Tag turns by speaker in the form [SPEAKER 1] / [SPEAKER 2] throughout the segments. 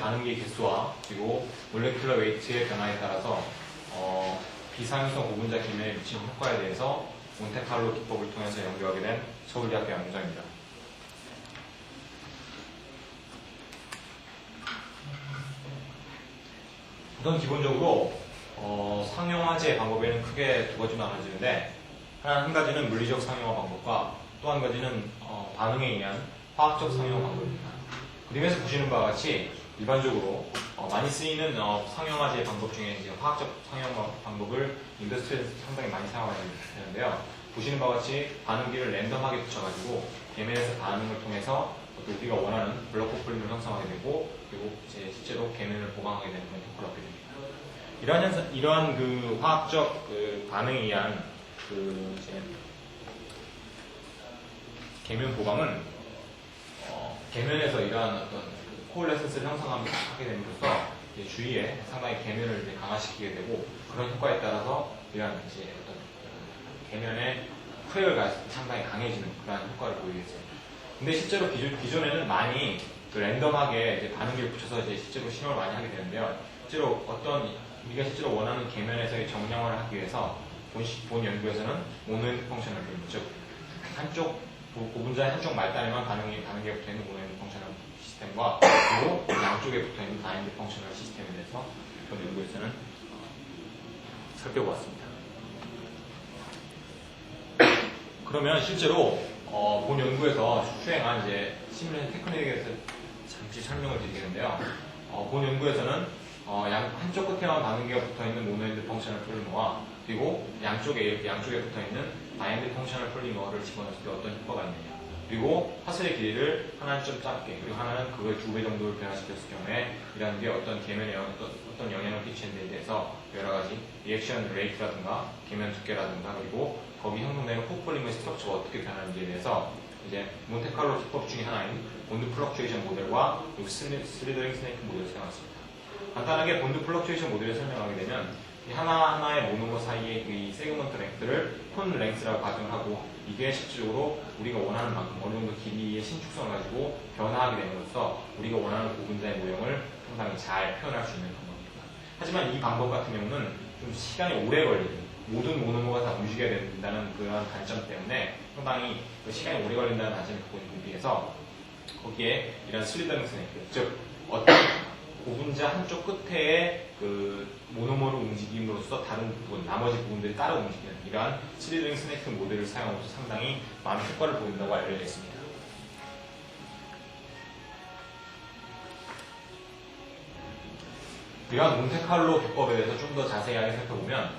[SPEAKER 1] 반응기의 개수와 그리고 몰레큘러 웨이트의 변화에 따라서 비상위성 고분자 기면에 미치는 효과에 대해서 몬테칼로 기법을 통해서 연구하게 된 서울대학교 양정입니다. 우선 기본적으로 상용화제 방법에는 크게 두 가지로 나눠지는데 한 가지는 물리적 상용화 방법과 또 한 가지는 반응에 의한 화학적 상용화 방법입니다. 그림에서 보시는 바와 같이 일반적으로 많이 쓰이는 상용화제 방법 중에 이제 화학적 상용화 방법을 인더스트리에서 상당히 많이 사용하게 되는데요. 보시는 바와 같이 반응기를 랜덤하게 붙여가지고 계면에서 반응을 통해서 우리가 원하는 블록 포폴리머를 형성하게 되고 그리고 이제 실제로 계면을 보강하게 되는 그런 효과를 얻게 됩니다. 이러한 그 화학적 그 반응에 의한 그 이제 계면 보강은 계면에서 이러한 어떤 코올레센스를 형성하게 됨으로써 주위에 상당히 계면을 이제 강화시키게 되고 그런 효과에 따라서 이러한 이제 어떤 계면의 프레어가 상당히 강해지는 그러한 효과를 보이게 됩니다. 근데 실제로 기존에는 많이 그 랜덤하게 이제 반응기를 붙여서 이제 실제로 실험을 많이 하게 되는데요. 실제로 우리가 실제로 원하는 계면에서의 정량화를 하기 위해서 본 연구에서는 모노엔드 펑셔널 필름, 즉 한쪽 고분자의 한쪽 말단에만 반응기가 붙어있는 모노엔드 펑셔널 시스템과 그리고 양쪽에 붙어있는 다인드 펑셔널 시스템에 대해서 본 연구에서는 살펴보았습니다. 그러면 실제로 본 연구에서 수행한 이제 시뮬레이션 테크닉에 대해서 잠시 설명을 드리겠는데요. 본 연구에서는 한쪽 끝에만 반응기가 붙어있는 모노엔드 펑셔널 폴리머와 그리고 양쪽에 붙어있는 다이앤드 펑셔널 폴리머를 집어넣었을 때 어떤 효과가 있느냐, 그리고 화살의 길이를 하나는 좀 짧게 그리고 하나는 그걸 2배 정도를 변화시켰을 경우에 이라는 게 어떤 계면에 어떤 영향을 끼치는 데 대해서 여러가지 리액션 레이트라든가 계면 두께라든가 그리고 거기 형성되는 코폴리머의 스트럭처가 어떻게 변하는지에 대해서 이제 몬테칼로 기법 중에 하나인 본드 플럭추에이션 모델과 그리고 슬리더링 스네이크 모델을 사용했습니다. 간단하게 본드 플럭추에이션 모델을 설명하게 되면 이 하나하나의 모노머 사이의 이 세그먼트 랭스를 콘 랭스라고 가정하고 이게 실질적으로 우리가 원하는 만큼 어느 정도 길이의 신축성을 가지고 변화하게 됨으로써 우리가 원하는 고분자의 모형을 상당히 잘 표현할 수 있는 방법입니다. 하지만 이 방법 같은 경우는 좀 시간이 오래 걸리는 모든 모노머가 다 움직여야 된다는 그런 단점 때문에 상당히 그 시간이 오래 걸린다는 단점을 갖고 있는 비해서 거기에 이런 슬리더링 스네이크, 즉 어떤 고분자 한쪽 끝에 그 모노머를 움직임으로써 다른 부분, 나머지 부분들이 따라 움직이는 이러한 슬리더링 스네이크 모델을 사용하면서 상당히 많은 효과를 보인다고 알려져 있습니다. 이러한 몬테칼로 기법에 대해서 좀 더 자세하게 살펴보면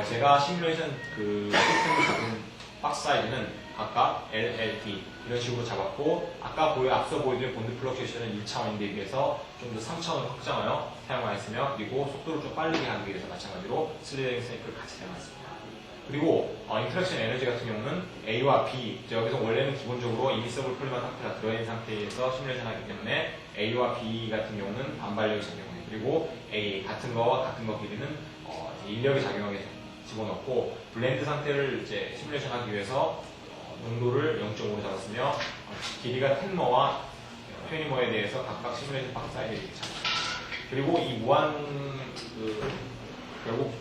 [SPEAKER 1] 제가 시뮬레이션 그 시스템을 잡은 박스 사이즈는 각각 LLD 이런 식으로 잡았고 앞서 보여드린 본드 플럭추에이션은 1차원인데 비해서 좀 더 3차원을 확장하여 사용하였으며 그리고 속도를 좀 빠르게 하기 위해서 마찬가지로 슬리더링 스네이크를 같이 사용했습니다. 그리고 인터랙션 에너지 같은 경우는 A와 B, 여기서 원래는 기본적으로 이미서블 폴리머 상태가 들어있는 상태에서 시뮬레이션 하기 때문에 A와 B 같은 경우는 반발력이 작용해요. 그리고 A 같은 거와 같은 거 길이는 인력이 작용하게 집어넣고 블렌드 상태를 이제 시뮬레이션 하기 위해서 농도를 0.5로 잡았으며 길이가 10머와 20머에 대해서 각각 시뮬레이션 박스 사이즈를 이렇게 잡았습니다. 그리고 이 결국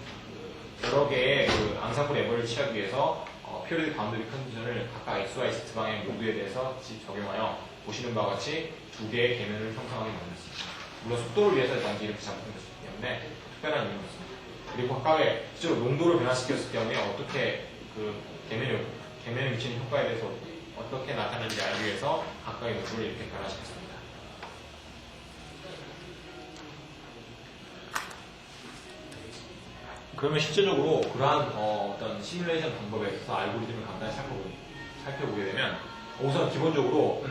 [SPEAKER 1] 여러 개의 그 앙상블 에버를 취하기 위해서 피어리드 바운더리 컨디션을 각각 X와 Z 방향 모두에 대해서 적용하여 보시는 바와 같이 두 개의 계면을 형성하게 만들었습니다. 물론 속도를 위해서 단지 이렇게 잡은 것이기 때문에 특별한 이유는 없습니다. 그리고 각각의 실제로 농도를 변화시켰을 경우에 어떻게 그 계면에 미치는 효과에 대해서 어떻게 나타나는지 알기 위해서 각각의 농도를 이렇게 변화시켰습니다. 그러면 실질적으로 그러한 어떤 시뮬레이션 방법에 있어서 알고리즘을 간단히 살펴보게 되면 우선 기본적으로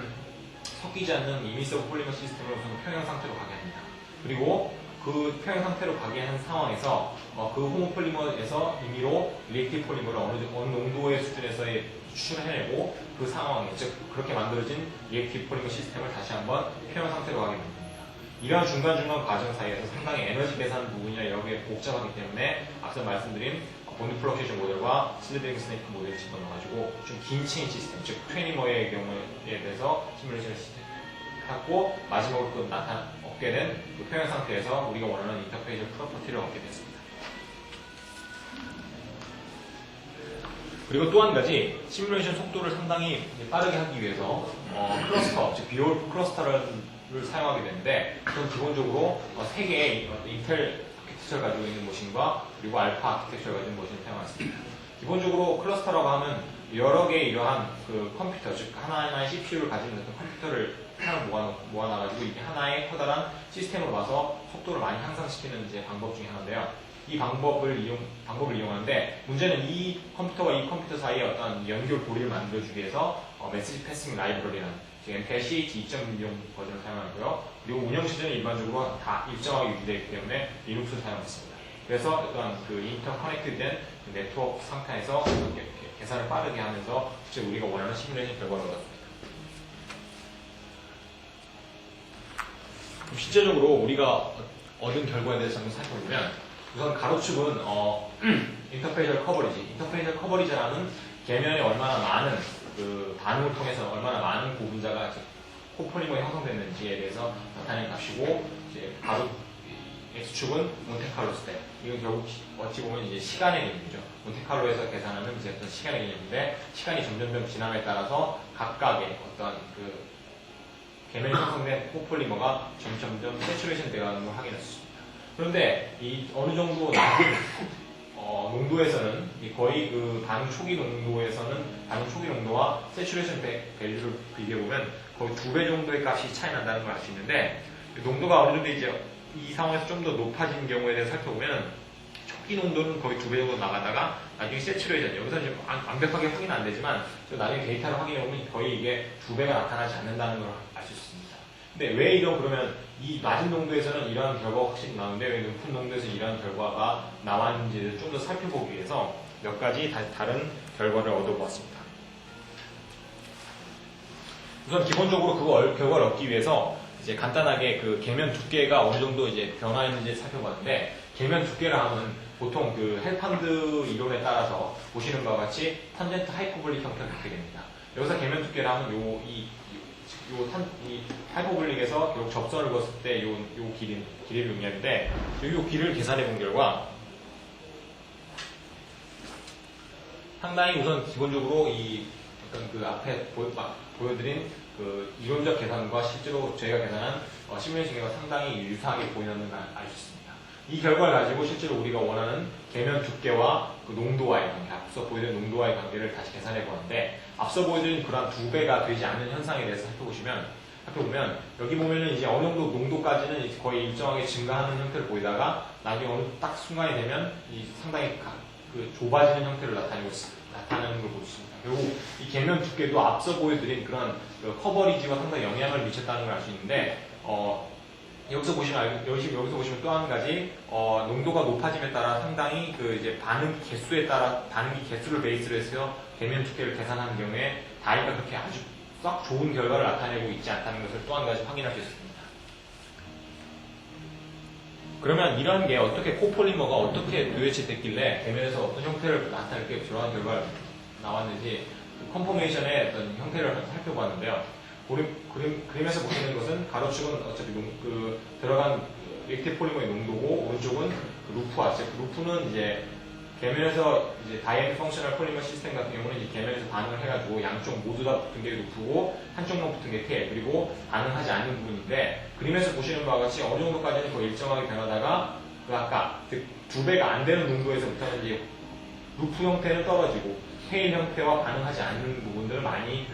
[SPEAKER 1] 섞이지 않는 이미서브 폴리머 시스템을 우선 평형 상태로 가게 합니다. 그리고 그 평형 상태로 가게 한 상황에서 그 호모폴리머에서 임의로 리액티브 폴리머를 어느 농도의 수준에서의 추출을 해내고 그 상황에 즉 그렇게 만들어진 리액티브 폴리머 시스템을 다시 한번 평형 상태로 가게 됩니다. 이러한 중간중간 과정 사이에서 상당히 에너지 계산 부분이나 여러 개 복잡하기 때문에 앞서 말씀드린 본드 플럭추에이션 모델과 슬리더링 스네이크 모델을 집어넣어가지고 좀 긴 체인 시스템, 즉 20머의 경우에 대해서 시뮬레이션을 탔고 마지막으로 또 얻게 된 그 평형 상태에서 우리가 원하는 인터페이셜 프로퍼티를 얻게 됐습니다. 그리고 또 한 가지 시뮬레이션 속도를 상당히 빠르게 하기 위해서 클러스터, 즉 비올 클러스터를 사용하게 되는데 그건 기본적으로 3개의 인텔 아키텍처를 가지고 있는 머신과 그리고 알파 아키텍처를 가지고 있는 머신을 사용했습니다. 기본적으로 클러스터라고 하면 여러 개의 이러한 그 컴퓨터, 즉 하나하나의 CPU를 가지고 있는 컴퓨터를 하나 모아놔가지고 이게 하나의 커다란 시스템으로 봐서 속도를 많이 향상시키는 이제 방법 중에 하나인데요. 이 방법을 이용하는데 문제는 이 컴퓨터와 이 컴퓨터 사이에 어떤 연결 고리를 만들어주기 위해서 메시지 패싱 라이브러리라는 MPI CH 2.0 버전을 사용하고요. 그리고 운영 시즌은 일반적으로 다 일정하게 유지되어 있기 때문에 리눅스를 사용했습니다. 그래서 어떤 그 인터커넥트된 네트워크 상태에서 계산을 빠르게 하면서 실제 우리가 원하는 시뮬레이션 결과를 얻었습니다. 실제적으로 우리가 얻은 결과에 대해서 한번 살펴보면 우선 가로축은 인터페이셜 커버리지라는 계면에 얼마나 많은 그 반응을 통해서 얼마나 많은 고분자가 코폴리머에 형성됐는지에 대해서 나타낸 값이고 이제 X축은 몬테칼로 스텝. 이건 결국 어찌 보면 이제 시간의 개념이죠. 몬테칼로에서 계산하는 이제 어떤 시간의 개념인데 시간이 점점 지남에 따라서 각각의 어떤 그 계면이 형성된 코폴리머가 점점 세츄레이션 되어가는 걸 확인했습니다. 그런데 이 어느 정도 낮은 농도에서는 거의 그 반응 초기 농도와 세츄레이션 밸류를 비교해보면 거의 2배 정도의 값이 차이 난다는 걸 알 수 있는데 농도가 어느 정도 이제 이 상황에서 좀 더 높아진 경우에 대해서 살펴보면 초기 농도는 거의 2배 정도 나가다가 나중에 세츄레이션 여기서는 이제 완벽하게 확인은 안 되지만 나중에 데이터를 확인해보면 거의 이게 2배가 나타나지 않는다는 걸 알 수 있습니다. 근데 왜 그러면 이 낮은 농도에서는 이러한 결과가 확실히 나오는데 왜 높은 농도에서 이러한 결과가 나왔는지를 좀 더 살펴보기 위해서 몇 가지 다른 결과를 얻어보았습니다. 우선 기본적으로 결과를 얻기 위해서 이제 간단하게 그 계면 두께가 어느 정도 이제 변화했는지 살펴봤는데 계면 두께를 하면 보통 그 헬판드 이론에 따라서 보시는 바와 같이 탄젠트 하이퍼볼릭 형태를 갖게 됩니다. 여기서 계면 두께를 하면 이 하이퍼볼릭에서 요 접선을 그었을 때 요 길이를 의미하는데 요 길이를 계산해 본 결과 상당히 우선 기본적으로 이 어떤 그 앞에 보여드린 그 이론적 계산과 실제로 저희가 계산한 시뮬레이션 결과가 상당히 유사하게 보이는 걸 알 수 있습니다. 이 결과를 가지고 실제로 우리가 원하는 계면 두께와 그 농도와의 관계, 앞서 보여드린 농도와의 관계를 다시 계산해 보았는데 앞서 보여드린 그러한 2배가 되지 않는 현상에 대해서 살펴보면 여기 보면은 이제 어느 정도 농도까지는 이제 거의 일정하게 증가하는 형태를 보이다가 나중에 어느 딱 순간이 되면 상당히 그 좁아지는 형태를 나타내는 걸 볼 수 있습니다. 결국 이 계면 두께도 앞서 보여드린 그런 그 커버리지와 상당히 영향을 미쳤다는 걸 알 수 있는데 여기서 보시면 또 한 가지 농도가 높아짐에 따라 상당히 그 이제 반응 개수에 따라 반응기 개수를 베이스로 해서 계면 두께를 계산하는 경우에 다이가 그렇게 아주 썩 좋은 결과를 나타내고 있지 않다는 것을 또 한 가지 확인할 수 있습니다. 그러면 이런 게 어떻게 코폴리머가 어떻게 도대체 됐길래 계면에서 어떤 형태를 나타낼게 저러한 결과가 나왔는지 그 컨포메이션의 어떤 형태를 살펴봤는데요. 그림에서 보시는 것은 가로축은 어차피 들어간 액티브 폴리머의 농도고 오른쪽은 그 루프와 즉 루프는 이제 계면에서 이제 다이애믹 펑셔널 폴리머 시스템 같은 경우는 이제 계면에서 반응을 해가지고 양쪽 모두 다 붙은 게 루프고 한쪽만 붙은 게 테일 그리고 반응하지 않는 부분인데 그림에서 보시는 바와 같이 어느 정도까지는 거의 일정하게 변하다가 그 아까 즉 2배가 안 되는 농도에서부터는 이제 루프 형태는 떨어지고 테일 형태와 반응하지 않는 부분들을 많이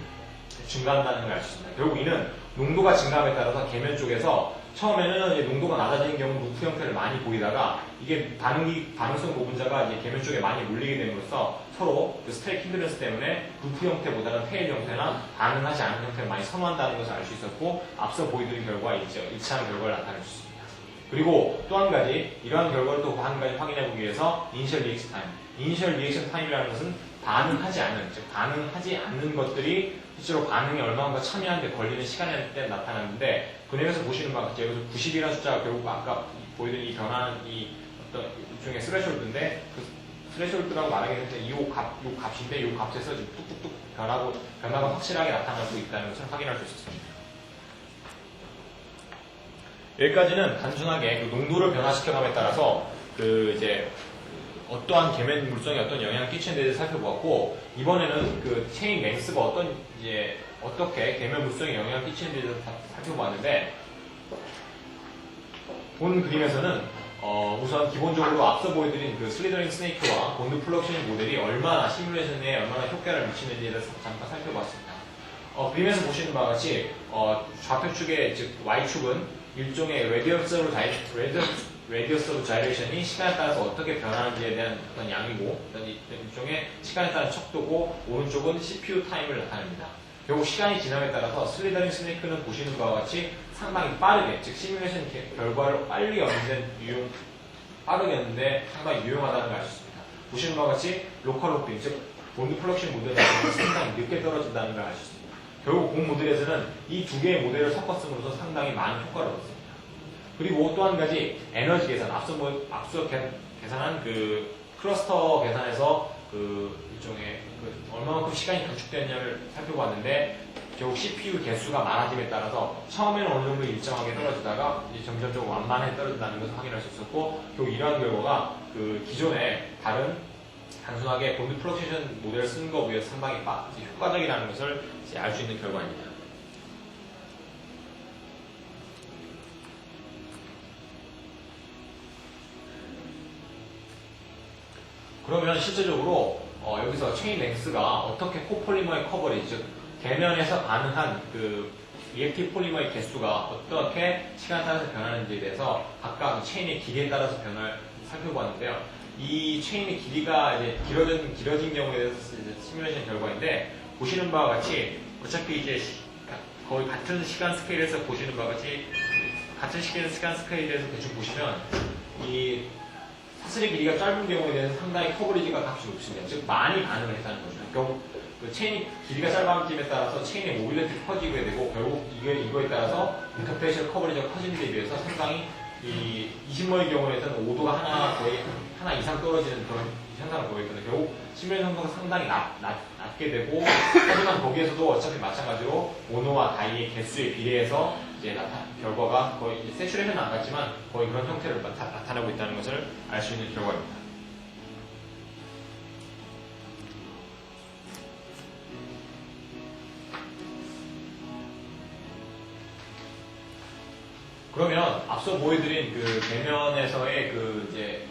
[SPEAKER 1] 증가한다는 걸 알 수 있습니다. 결국 이는 농도가 증가함에 따라서 계면 쪽에서 처음에는 이제 농도가 낮아지는 경우 루프 형태를 많이 보이다가 이게 반응성 고분자가 이제 계면 쪽에 많이 몰리게 됨으로써 서로 그 스테이크 힌드런스 때문에 루프 형태보다는 테일 형태나 반응하지 않는 형태를 많이 선호한다는 것을 알 수 있었고 앞서 보여드린 결과와 일치하는 결과를 나타낼 수 있습니다. 그리고 또 한 가지 이러한 결과를 또 한 가지 확인해 보기 위해서 이니셜 리액션 타임. 이니셜 리액션 타임이라는 것은 반응하지 않는 것들이 실제로 반응에 얼마나 참여하는데 걸리는 시간에 때 나타나는데 그림에서 보시는 바와 같이 여기서 90이라는 숫자가 결국 아까 보여드린 이 변화는 이 어떤 일종의 스레숄드인데 그 스레숄드라고 말하게 되는데 요 값인데 요 값에서 지금 뚝뚝뚝 변화가 확실하게 나타나고 있다는 것을 확인할 수 있었습니다. 여기까지는 단순하게 그 농도를 변화시켜감에 따라서 그 이제 어떠한 계면 물성에 어떤 영향을 끼치는 데를 살펴보았고, 이번에는 그 체인 랭스가 어떻게 계면 물성에 영향을 끼치는 데를 살펴보았는데, 본 그림에서는 우선 기본적으로 앞서 보여드린 그 슬리더링 스네이크와 본드 플럭션 모델이 얼마나 시뮬레이션에 얼마나 효과를 미치는지에 대해서 잠깐 살펴봤습니다. 그림에서 보시는 바와 같이 좌표축의 즉 Y축은 일종의 레디어스로 자이레이션이 시간에 따라서 어떻게 변하는지에 대한 어떤 양이고, 일종의 시간에 따른 척도고, 오른쪽은 CPU 타임을 나타냅니다. 결국 시간이 지남에 따라서 슬리더링 스네이크는 보시는 바와 같이 상당히 빠르게, 즉 시뮬레이션 결과를 빠르게 얻는데 상당히 유용하다는 걸 알 수 있습니다. 보시는 바와 같이 로컬 호핑, 즉 본드 플럭션 모델은 상당히 늦게 떨어진다는 걸 알 수 있습니다. 결국 본 모델에서는 이 두 개의 모델을 섞었음으로써 상당히 많은 효과를 얻었습니다. 그리고 또 한 가지 에너지 계산, 앞서 계산한 그 클러스터 계산에서 그 일종의 얼마만큼 시간이 단축되느냐를 살펴봤는데, 결국 CPU 개수가 많아짐에 따라서 처음에는 어느 정도 일정하게 떨어지다가 이제 점점점 완만하게 떨어진다는 것을 확인할 수 있었고, 결국 이러한 결과가 그 기존의 다른 단순하게 본드 플럭션 모델을 쓰는 것에 비해 상당히 효과적이라는 것을 알 수 있는 결과입니다. 그러면 실제적으로 여기서 체인 랭스가 어떻게 코폴리머의 커버리지, 즉 계면에서 가능한 그 리액티브 폴리머의 개수가 어떻게 시간에 따라서 변하는지에 대해서 각각 체인의 길이에 따라서 변화를 살펴보았는데요. 이 체인의 길이가 이제 길어진 경우에 대해서 시뮬레이션 결과인데, 보시는 바와 같이 어차피 이제 거의 같은 시간 스케일에서 보시는 바와 같이 같은 시간 스케일에서 대충 보시면 이 사슬의 길이가 짧은 경우에 대해서 상당히 커버리지가 값이 높습니다. 즉 많이 반응을 했다는 거죠. 결국 그 체인이 길이가 짧아짐에 따라서 체인의 모빌리티가 커지게 되고, 결국 이거에 따라서 인터페이셜 커버리지가 커지는 데 비해서 상당히 이 20머의 경우에는 오도가 거의 하나 이상 떨어지는 그런 현상을 보이거든요. 결국 시뮬레이션 성도가 상당히 낮게 되고, 하지만 거기에서도 어차피 마찬가지로 모노와 다이의 개수에 비례해서 이제 결과가 거의 세츄레이션은 안 같지만 거의 그런 형태를 나타내고 있다는 것을 알 수 있는 결과입니다. 그러면 앞서 보여드린 그 계면에서의 그 이제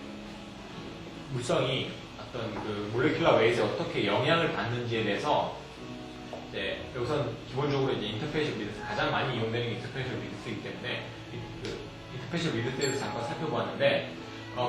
[SPEAKER 1] 물성이 어떤 그 몰레큘러 웨이트에 어떻게 영향을 받는지에 대해서 이제 우선 기본적으로 이제 인터페이셜 미드스, 가장 많이 이용되는 게 인터페이셜 미드스이기 때문에 그 인터페이셜 미드스에 대해서 잠깐 살펴보았는데,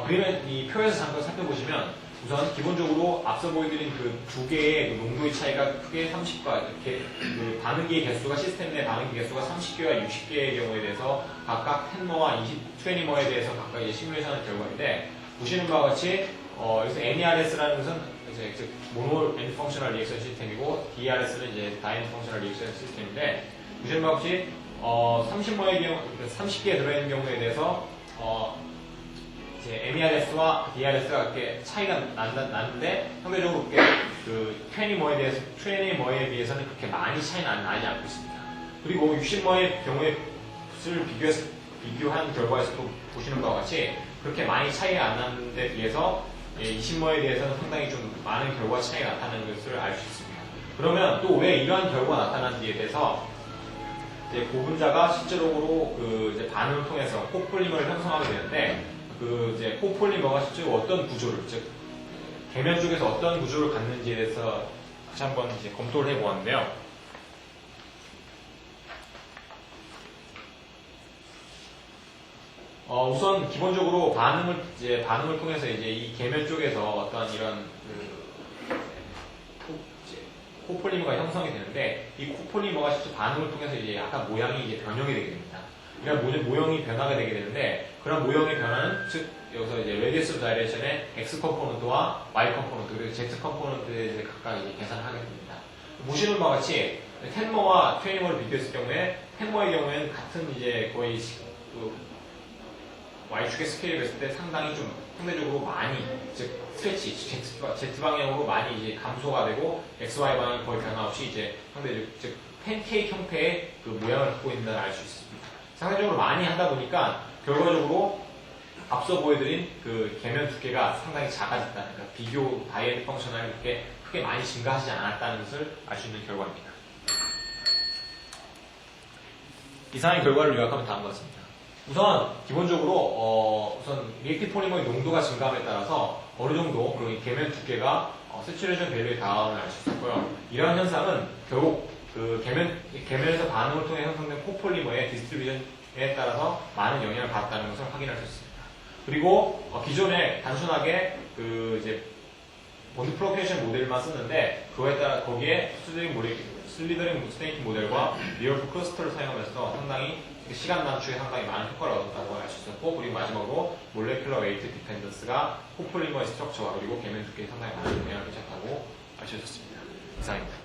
[SPEAKER 1] 그러면 이 표에서 잠깐 살펴보시면 우선 기본적으로 앞서 보여드린 그 두 개의 그 농도의 차이가 크게 30과 이렇게 그 반응기의 개수가, 시스템 내 반응기 개수가 30개와 60개의 경우에 대해서 각각 10머와 20머에 대해서 각각 이제 시뮬레이션한 결과인데, 보시는 바와 같이 여기서 MERS라는 것은 이제 즉 모노 엔드 펑셔널 리액션 시스템이고, DRS는 이제 다이낸틱 펑셔널 리액션 시스템인데, 보시는 바와 같이 30머의 경우, 30개에 들어있는 경우에 대해서 이제 MERS와 DRS가 이렇게 차이가 나는데, 상대적으로 그 20머에 비해서는 그렇게 많이 차이는 나지 않고 있습니다. 그리고 60머의 경우에 비교한 결과에서도 보시는 바와 같이 그렇게 많이 차이가 안 나는 데 비해서 20머에 대해서는 상당히 좀 많은 결과 차이가 나타나는 것을 알 수 있습니다. 그러면 또 왜 이러한 결과가 나타나는지에 대해서 이제 고분자가 실제적으로 그 이제 반응을 통해서 코폴리머를 형성하게 되는데, 그 이제 코폴리머가 실제로 어떤 구조를, 즉 계면 쪽에서 어떤 구조를 갖는지에 대해서 다시 한번 이제 검토를 해보았는데요. 우선 기본적으로 반응을 통해서 이제 이 계면 쪽에서 어떤 이런 코폴리머가 형성이 되는데, 이 코폴리머가 실제 반응을 통해서 이제 약간 모양이 이제 변형이 되게 됩니다. 그러니까 모형이 변화가 되게 되는데, 그런 모형의 변화는 즉 여기서 이제 레디어스 다이렉션의 X 컴포넌트와 Y 컴포넌트 그리고 Z 컴포넌트에 대해 각각 이제 계산을 하게 됩니다. 보시는 바와 같이 10머와 20머를 비교했을 경우에 10머의 경우에는 같은 이제 거의 그 Y축의 스케일을 했을 때 상당히 좀 상대적으로 많이, 즉 스트레치, Z 방향으로 많이 이제 감소가 되고, XY 방향이 거의 변화 없이 이제 상대적, 즉 팬케이크 형태의 그 모양을 갖고 있다는 알 수 있습니다. 상대적으로 많이 하다 보니까 결과적으로 앞서 보여드린 그 계면 두께가 상당히 작아졌다는, 그러니까 비교 다이어트 펑셔널이 그렇게 크게 많이 증가하지 않았다는 것을 알 수 있는 결과입니다. 이상의 결과를 요약하면 다음과 같습니다. 우선 기본적으로 우선 리액티브 폴리머의 농도가 증가함에 따라서 어느 정도 그런 계면 두께가 세츄레이션 밸류에 닿음을 알 수 있었고요. 이러한 현상은 결국 그 계면에서 반응을 통해 형성된 코폴리머의 디스트리뷰션에 따라서 많은 영향을 받았다는 것을 확인할 수 있습니다. 그리고 기존에 단순하게 그 이제 본드 프로페이션 모델만 썼는데 그거에 따라 거기에 슬리더링 스테이킹 모델과 리얼프 클러스터를 사용하면서 상당히 시간 단축에 상당히 많은 효과를 얻었다고 알 수 있었고, 그리고 마지막으로 몰레큘러 웨이트 디펜던스가 코폴리머의 스트럭처와 그리고 계면 두께에 상당히 많은 영향을 미쳤다고 알 수 있었습니다. 이상입니다.